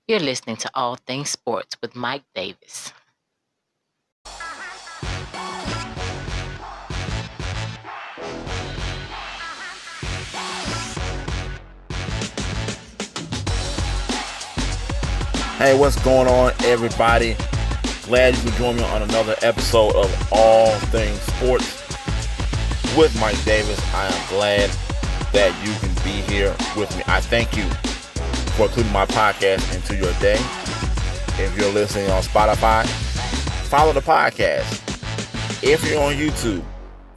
You're listening to All Things Sports with Mike Davis. Hey, what's going on, everybody? Glad you could join me on another episode of All Things Sports with Mike Davis. I am glad that you can be here with me. I thank you for including my podcast into your day. If you're listening on Spotify, follow the podcast. If you're on YouTube,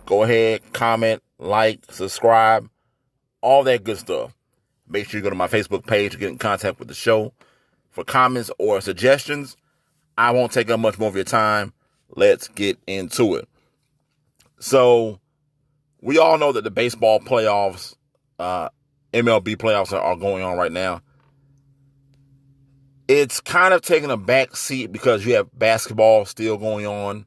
go ahead, comment, like, subscribe, all that good stuff. Make sure you go to my Facebook page to get in contact with the show. For comments or suggestions, I won't take up much more of your time. Let's get into it. So, we all know that the baseball playoffs, MLB playoffs are going on right now. It's kind of taking a back seat because you have basketball still going on.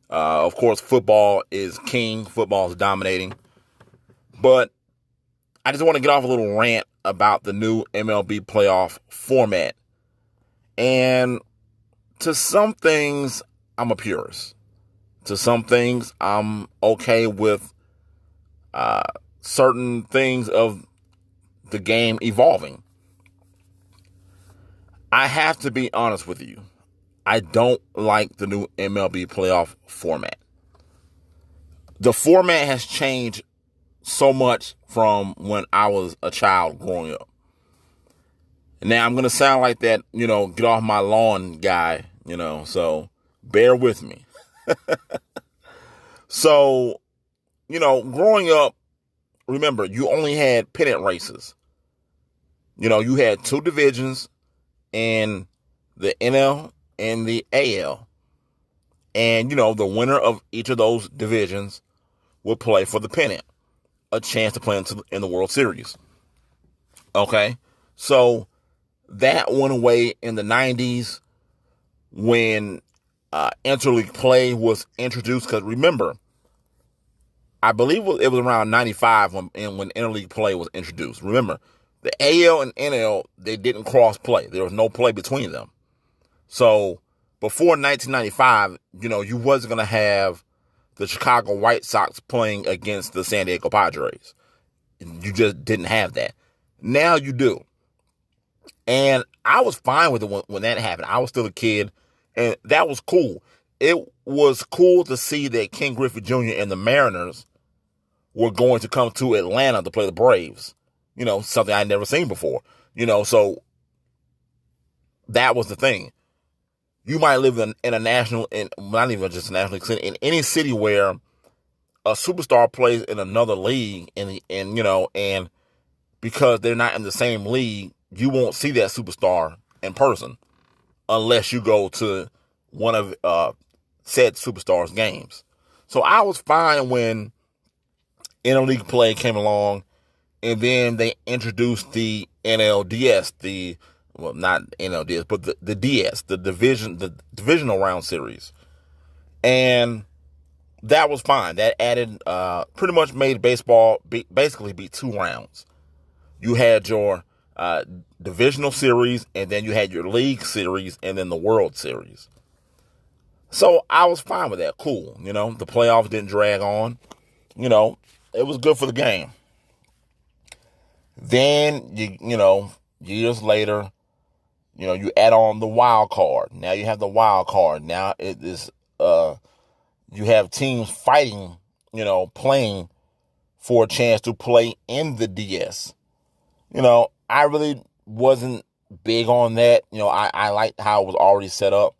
Of course, football is king. Football is dominating. But I just want to get off a little rant about the new MLB playoff format. And to some things, I'm a purist. To some things, I'm okay with certain things of the game evolving. I have to be honest with you. I don't like the new MLB playoff format. The format has changed so much from when I was a child growing up. Now, I'm going to sound like that, get off my lawn guy, so bear with me. So, growing up, remember, you only had pennant races. You had two divisions in the NL and the AL. And, the winner of each of those divisions would play for the pennant, a chance to play in the World Series. Okay? So, that went away in the 90s when interleague play was introduced. Because remember, I believe it was around 95 when interleague play was introduced. Remember, the AL and NL, they didn't cross play. There was no play between them. So before 1995, you wasn't going to have the Chicago White Sox playing against the San Diego Padres. You just didn't have that. Now you do. And I was fine with it when that happened. I was still a kid, and that was cool. It was cool to see that Ken Griffey Jr. and the Mariners were going to come to Atlanta to play the Braves. Something I'd never seen before. So that was the thing. You might live in a national, not even just a national city, in any city where a superstar plays in another league, and because they're not in the same league, you won't see that superstar in person unless you go to one of said superstars' games. So I was fine when interleague play came along, and then they introduced the NLDS, not NLDS, but the DS, the divisional round series. And that was fine. That added, pretty much made baseball basically be two rounds. You had your divisional series, and then you had your league series, and then the World Series. So I was fine with that. Cool. The playoffs didn't drag on. It was good for the game. Then, years later, you add on the wild card. Now you have the wild card. Now it is, you have teams fighting, playing for a chance to play in the DS. I really wasn't big on that. I liked how it was already set up.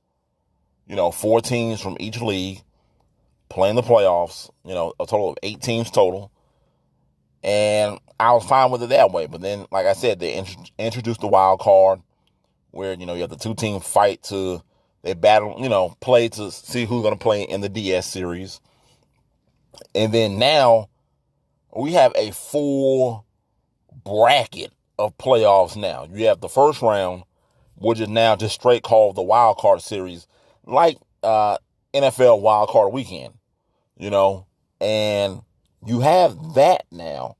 4 teams from each league playing the playoffs, a total of 8 teams total. And I was fine with it that way. But then, like I said, they introduced the wild card where, you have the 2 teams fight they battle, play to see who's going to play in the DS series. And then now we have a full bracket of playoffs now. You have the first round, which is now just straight called the wild card series, like NFL wild card weekend, and you have that now.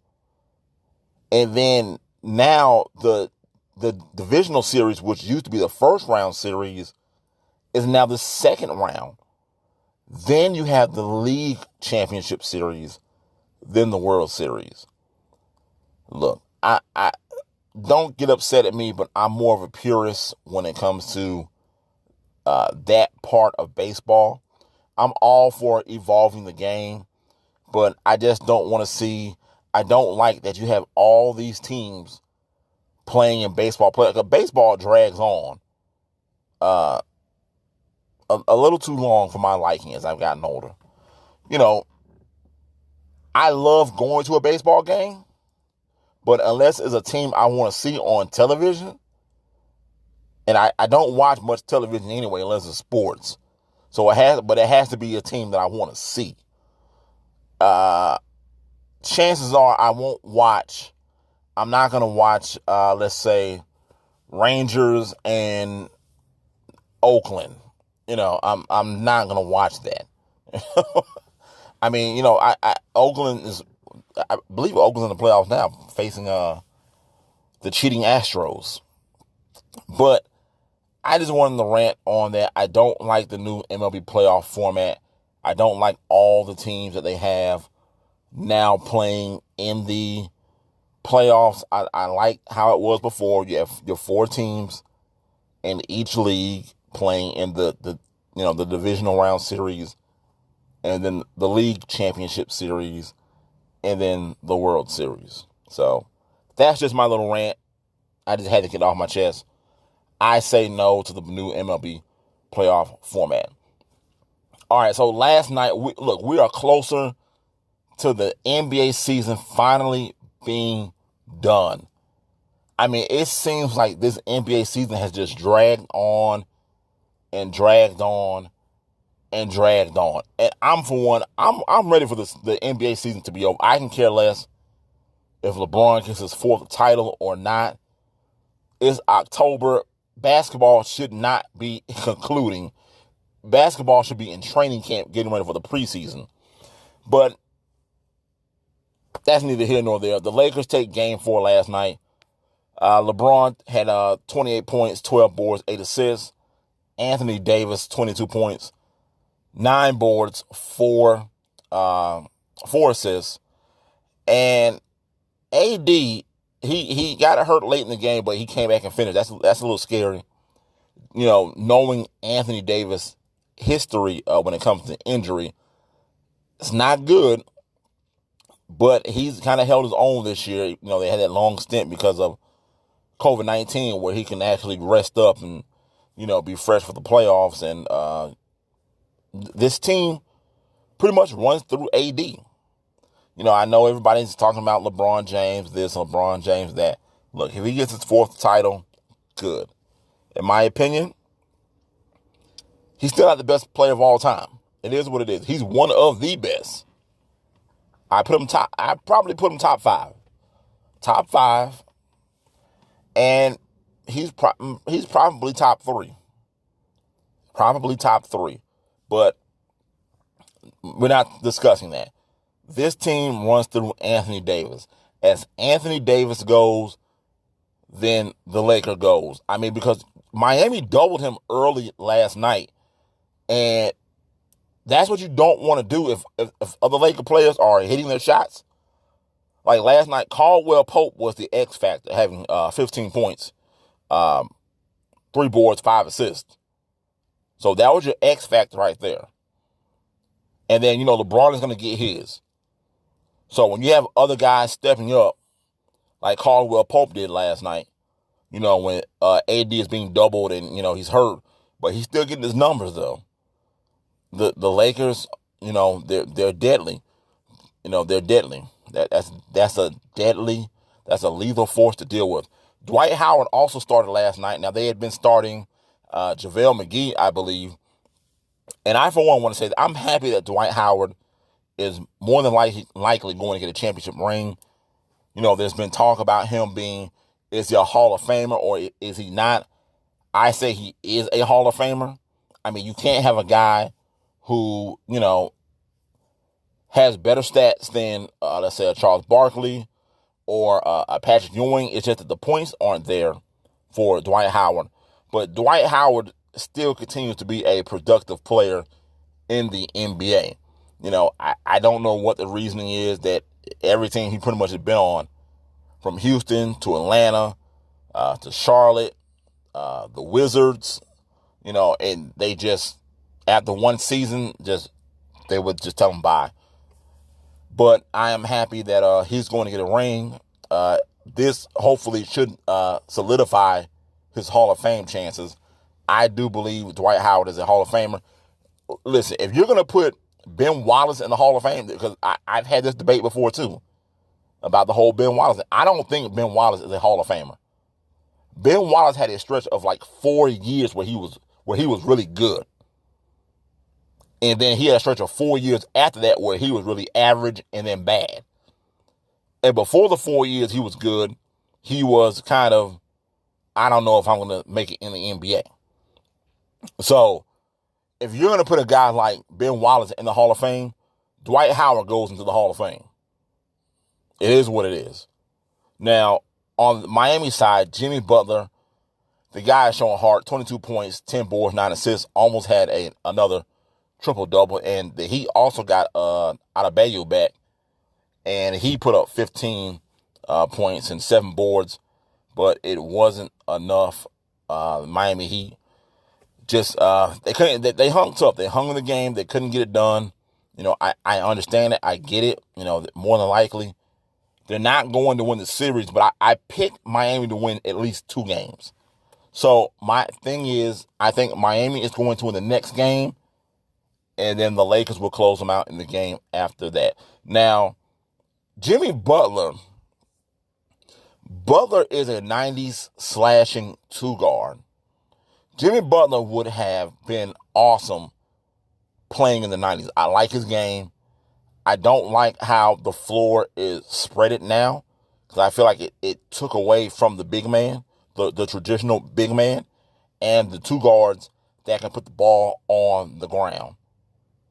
And then now the the divisional series, which used to be the first round series, is now the second round. Then you have the league championship series, then the World Series. Look, I don't get upset at me, but I'm more of a purist when it comes to that part of baseball. I'm all for evolving the game, but I just don't want to see. I don't like that you have all these teams playing in baseball. Baseball drags on a little too long for my liking as I've gotten older. You know, I love going to a baseball game, but unless it's a team I want to see on television, and I don't watch much television anyway unless it's sports. So it has to be a team that I want to see. Chances are I won't watch. I'm not going to watch, let's say, Rangers and Oakland. I'm not going to watch that. I mean, Oakland is, I believe Oakland's in the playoffs now, facing the cheating Astros. But I just wanted to rant on that. I don't like the new MLB playoff format. I don't like all the teams that they have now playing in the playoffs. I like how it was before. You have your 4 teams in each league playing in the divisional round series, and then the league championship series, and then the World Series. So that's just my little rant. I just had to get off my chest. I say no to the new MLB playoff format. All right, so last night, we are closer to the NBA season finally being done. I mean, it seems like this NBA season has just dragged on and dragged on and dragged on. And I'm, for one, I'm ready for the NBA season to be over. I can care less if LeBron gets his 4th title or not. It's October. Basketball should not be concluding. Basketball should be in training camp getting ready for the preseason. But that's neither here nor there. The Lakers take game 4 last night. LeBron had 28 points, 12 boards, 8 assists. Anthony Davis, 22 points, 9 boards, 4 assists. And AD, he got hurt late in the game, but he came back and finished. That's a little scary. Knowing Anthony Davis' history when it comes to injury, it's not good. But he's kind of held his own this year. They had that long stint because of COVID-19 where he can actually rest up and, be fresh for the playoffs. And this team pretty much runs through AD. I know everybody's talking about LeBron James this, LeBron James that. Look, if he gets his 4th title, good. In my opinion, he's still not the best player of all time. It is what it is. He's one of the best. I probably put him top 5. Top 5. And he's probably top 3. Probably top 3. But we're not discussing that. This team runs through Anthony Davis. As Anthony Davis goes, then the Laker goes. I mean, because Miami doubled him early last night. And that's what you don't want to do if other Laker players are hitting their shots. Like last night, Caldwell Pope was the X factor, having 15 points, 3 boards, 5 assists. So that was your X factor right there. And then, LeBron is going to get his. So when you have other guys stepping up, like Caldwell Pope did last night, when AD is being doubled and, he's hurt, but he's still getting his numbers, though. The Lakers, they're deadly. They're deadly. That's a lethal force to deal with. Dwight Howard also started last night. Now, they had been starting JaVale McGee, I believe. And I, for one, want to say that I'm happy that Dwight Howard is more than likely going to get a championship ring. There's been talk about him is he a Hall of Famer or is he not? I say he is a Hall of Famer. I mean, you can't have a guy who, has better stats than, let's say, a Charles Barkley or a Patrick Ewing. It's just that the points aren't there. for Dwight Howard. But Dwight Howard still continues to be a productive player in the NBA. I don't know what the reasoning is that every team he pretty much has been on, from Houston to Atlanta to Charlotte, the Wizards, and they just, after one season, they would just tell him bye. But I am happy that he's going to get a ring. This hopefully should solidify his Hall of Fame chances. I do believe Dwight Howard is a Hall of Famer. Listen, if you're going to put Ben Wallace in the Hall of Fame, because I've had this debate before too, about the whole Ben Wallace. I don't think Ben Wallace is a Hall of Famer. Ben Wallace had a stretch of like 4 years where he was really good. And then he had a stretch of 4 years after that where he was really average and then bad. And before the 4 years he was good, he was kind of, I don't know if I'm going to make it in the NBA. So if you're going to put a guy like Ben Wallace in the Hall of Fame, Dwight Howard goes into the Hall of Fame. It is what it is. Now, on the Miami side, Jimmy Butler, the guy is showing heart, 22 points, 10 boards, 9 assists, almost had another triple-double. And the Heat also got Adebayo back, and he put up 15 points and 7 boards, but it wasn't enough. Miami Heat just they couldn't. They hung tough. They hung in the game. They couldn't get it done. I understand it. I get it. More than likely, they're not going to win the series, but I picked Miami to win at least 2 games. So my thing is, I think Miami is going to win the next game, and then the Lakers will close them out in the game after that. Now, Jimmy Butler is a 90s slashing 2 guard. Jimmy Butler would have been awesome playing in the 90s. I like his game. I don't like how the floor is spreaded now, because I feel like it took away from the big man, the traditional big man, and the 2 guards that can put the ball on the ground.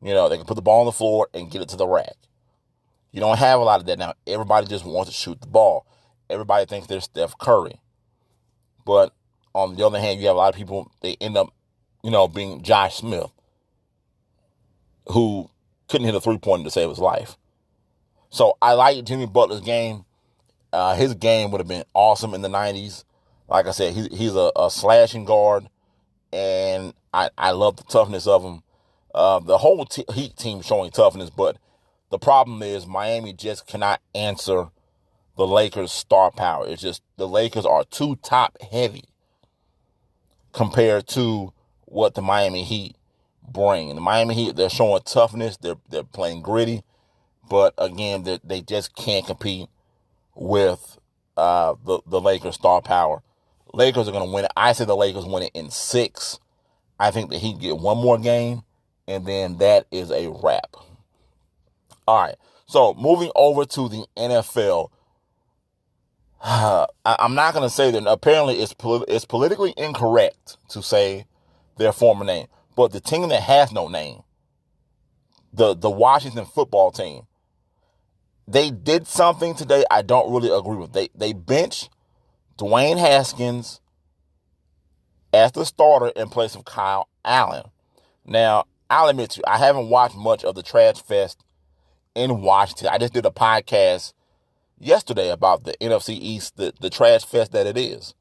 They can put the ball on the floor and get it to the rack. You don't have a lot of that now. Everybody just wants to shoot the ball. Everybody thinks they're Steph Curry. But on the other hand, you have a lot of people, they end up, being Josh Smith, who couldn't hit a 3-pointer to save his life. So I like Jimmy Butler's game. His game would have been awesome in the 90s. Like I said, he's a slashing guard, and I love the toughness of him. The whole Heat team showing toughness, but the problem is Miami just cannot answer the Lakers' star power. It's just the Lakers are too top heavy compared to what the Miami Heat bring. And the Miami Heat, they're showing toughness. They're playing gritty, but again, they just can't compete with the Lakers' star power. Lakers are going to win it. I say the Lakers win it in 6. I think the Heat get one more game, and then that is a wrap. All right, so moving over to the NFL. I'm not going to say that. Apparently, it's politically incorrect to say their former name. But the team that has no name, the Washington football team, they did something today I don't really agree with. They benched Dwayne Haskins as the starter in place of Kyle Allen. Now, I'll admit to you, I haven't watched much of the Trash Fest in Washington. I just did a podcast yesterday about the NFC East, the Trash Fest that it is.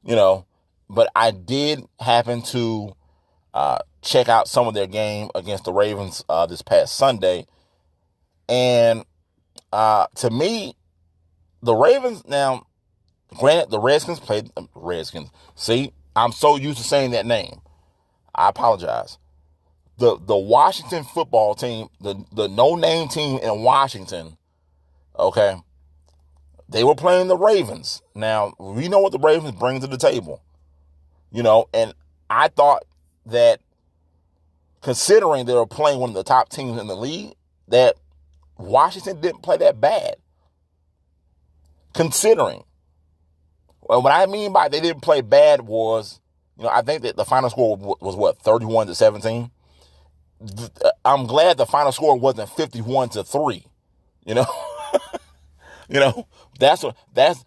But I did happen to check out some of their game against the Ravens this past Sunday. And to me, the Ravens, now, granted, the Redskins played Redskins. See, I'm so used to saying that name. I apologize. The Washington football team, the no-name team in Washington, okay, they were playing the Ravens. Now, we know what the Ravens bring to the table, and I thought that considering they were playing one of the top teams in the league, that Washington didn't play that bad. Considering. Well, what I mean by they didn't play bad was, I think that the final score was what, 31-17? I'm glad the final score wasn't 51-3.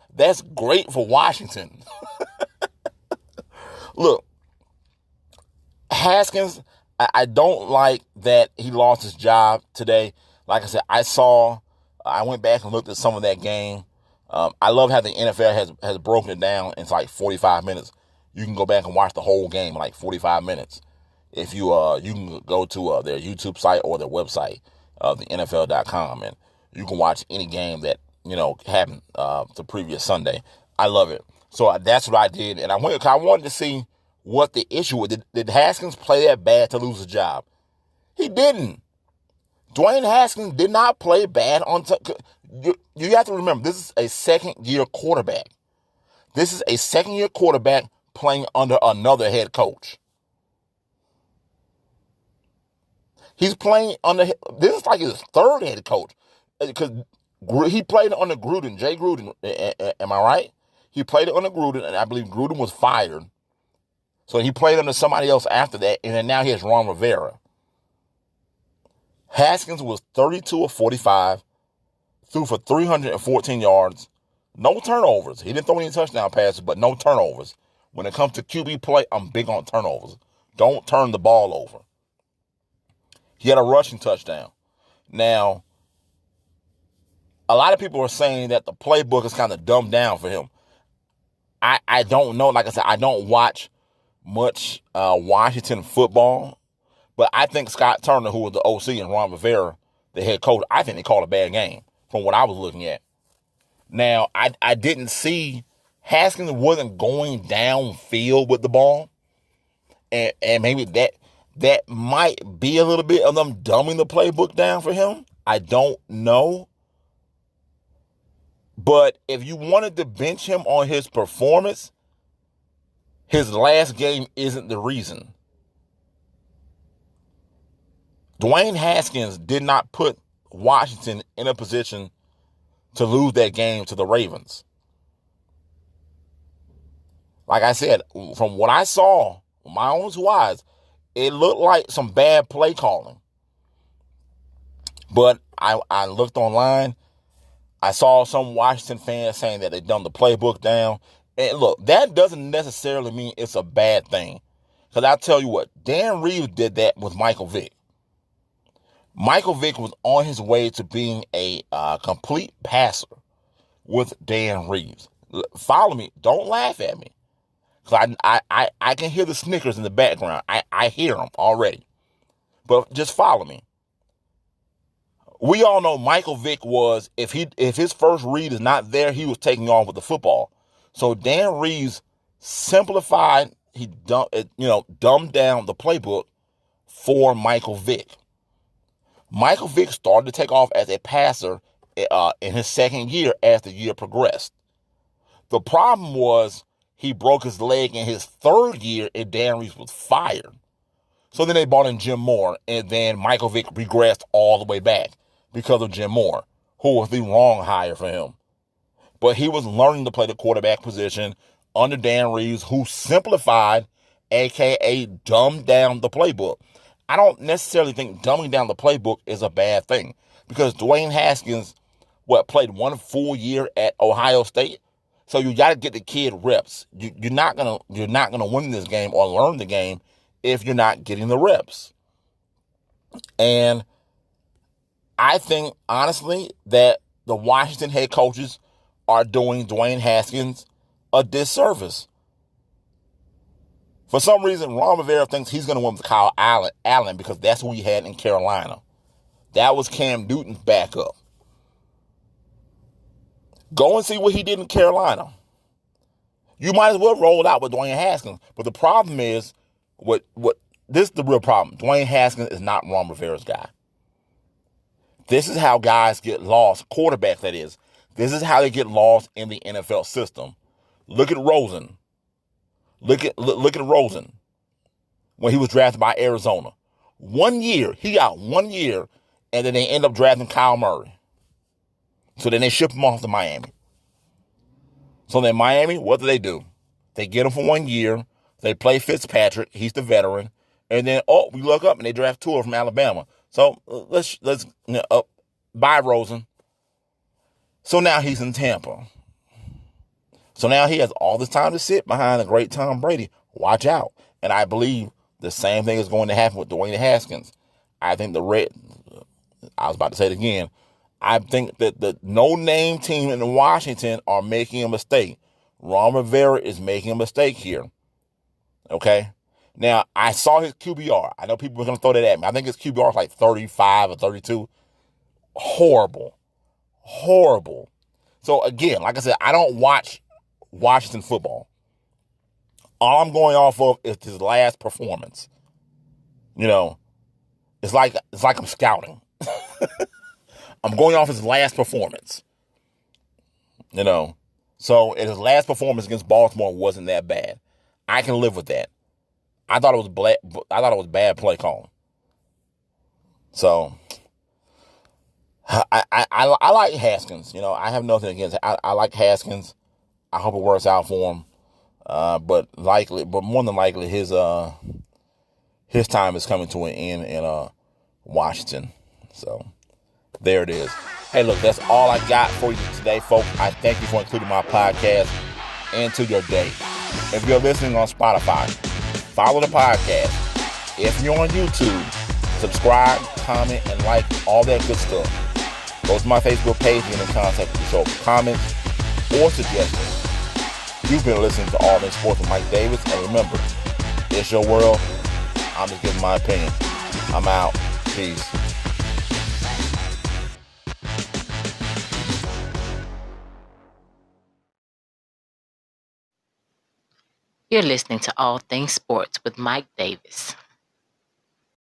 That's great for Washington. Look, Haskins, I don't like that he lost his job today. Like I said, I went back and looked at some of that game. I love how the NFL has broken it down into like 45 minutes. You can go back and watch the whole game in like 45 minutes. If you can go to their YouTube site or their website, the NFL.com, and you can watch any game that happened the previous Sunday. I love it. So that's what I did, and I wanted to see what the issue was. Did Haskins play that bad to lose his job? He didn't. Dwayne Haskins did not play bad you have to remember, this is a second-year quarterback. This is a second-year quarterback playing under another head coach. He's playing this is like his third head coach. Because he played under Gruden, Jay Gruden, am I right? He played under Gruden, and I believe Gruden was fired. So he played under somebody else after that, and then now he has Ron Rivera. Haskins was 32 of 45, threw for 314 yards, no turnovers. He didn't throw any touchdown passes, but no turnovers. When it comes to QB play, I'm big on turnovers. Don't turn the ball over. He had a rushing touchdown. Now, a lot of people are saying that the playbook is kind of dumbed down for him. I don't know. Like I said, I don't watch much Washington football, but I think Scott Turner, who was the OC, and Ron Rivera, the head coach, I think they called a bad game from what I was looking at. Now, I didn't see Haskins wasn't going downfield with the ball, and maybe that might be a little bit of them dumbing the playbook down for him. I don't know. But if you wanted to bench him on his performance, his last game isn't the reason. Dwayne Haskins did not put Washington in a position to lose that game to the Ravens. Like I said, from what I saw, with my own two eyes, it looked like some bad play calling. But I looked online. I saw some Washington fans saying that they'd done the playbook down. And look, that doesn't necessarily mean it's a bad thing. Because I'll tell you what, Dan Reeves did that with Michael Vick. Michael Vick was on his way to being a complete passer with Dan Reeves. Follow me. Don't laugh at me. Because I can hear the snickers in the background. I hear them already. But just follow me. We all know Michael Vick was, if his first read is not there, he was taking off with the football. So Dan Reeves simplified, dumbed down the playbook for Michael Vick. Michael Vick started to take off as a passer in his second year as the year progressed. The problem was he broke his leg in his third year and Dan Reeves was fired. So then they brought in Jim Moore, and then Michael Vick regressed all the way back because of Jim Moore, who was the wrong hire for him. But he was learning to play the quarterback position under Dan Reeves, who simplified, a.k.a. dumbed down the playbook. I don't necessarily think dumbing down the playbook is a bad thing, because Dwayne Haskins, played one full year at Ohio State. So you got to get the kid reps. You're not gonna win this game or learn the game if you're not getting the reps. And I think, honestly, that the Washington head coaches are doing Dwayne Haskins a disservice. For some reason, Ron Rivera thinks he's going to win with Kyle Allen because that's who he had in Carolina. That was Cam Newton's backup. Go and see what he did in Carolina. You might as well roll it out with Dwayne Haskins. But the problem is, this is the real problem. Dwayne Haskins is not Ron Rivera's guy. This is how guys get lost, quarterbacks that is. This is how they get lost in the NFL system. Look at Rosen. Look at Rosen when he was drafted by Arizona. 1 year, he got 1 year, and then they end up drafting Kyle Murray. So then they ship him off to Miami. So then Miami, what do? They get him for 1 year. They play Fitzpatrick. He's the veteran. And then, we look up and they draft Tua from Alabama. So let's buy Rosen. So now he's in Tampa. So now he has all this time to sit behind the great Tom Brady. watch out. And I believe the same thing is going to happen with Dwayne Haskins. I think I was about to say it again. I think that the no-name team in Washington are making a mistake. Ron Rivera is making a mistake here. Okay? Now, I saw his QBR. I know people are going to throw that at me. I think his QBR is like 35 or 32. Horrible. Horrible. So, again, like I said, I don't watch Washington football. All I'm going off of is his last performance. You know, it's like I'm scouting. I'm going off his last performance. You know, so his last performance against Baltimore wasn't that bad. I can live with that. I thought it was bad play calling. So I like Haskins. You know, I have nothing against it. I like Haskins. I hope it works out for him. But more than likely, his time is coming to an end in Washington. So there it is. Hey, look, that's all I got for you today, folks. I thank you for including my podcast into your day. If you're listening on Spotify, follow the podcast. If you're on YouTube, subscribe, comment, and like all that good stuff. Go to my Facebook page and contact me. So comments or suggestions. You've been listening to All Things Sports with Mike Davis. And remember, it's your world. I'm just giving my opinion. I'm out. Peace. You're listening to All Things Sports with Mike Davis.